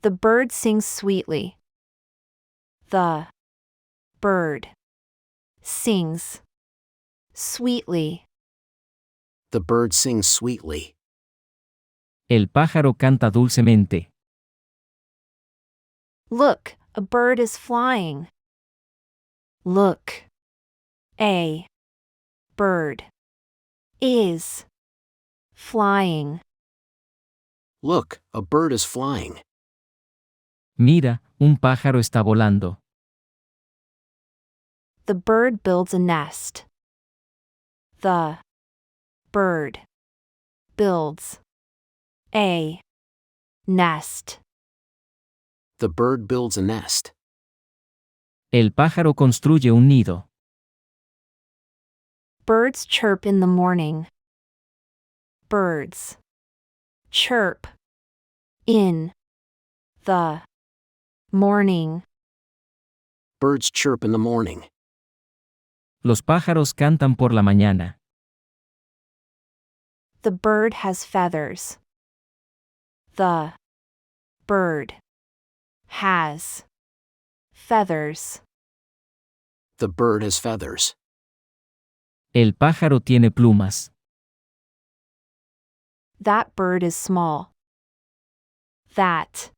The bird sings sweetly. The bird sings sweetly. The bird sings sweetly. El pájaro canta dulcemente. Look, a bird is flying. Look. A bird is flying. Look, a bird is flying. Mira, un pájaro está volando. The bird builds a nest. The bird builds a nest. The bird builds a nest. El pájaro construye un nido. Birds chirp in the morning. Birds chirp in the morning. Birds chirp in the morning. Los pájaros cantan por la mañana. The bird has feathers. The bird has feathers. The bird has feathers. El pájaro tiene plumas. That bird is small. That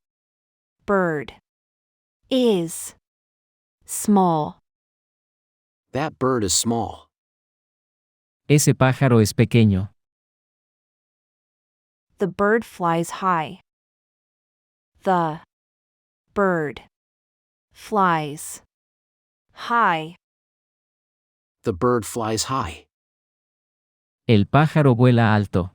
bird is small. That bird is small. Ese pájaro es pequeño. The bird flies high. The bird flies high. The bird flies high. El pájaro vuela alto.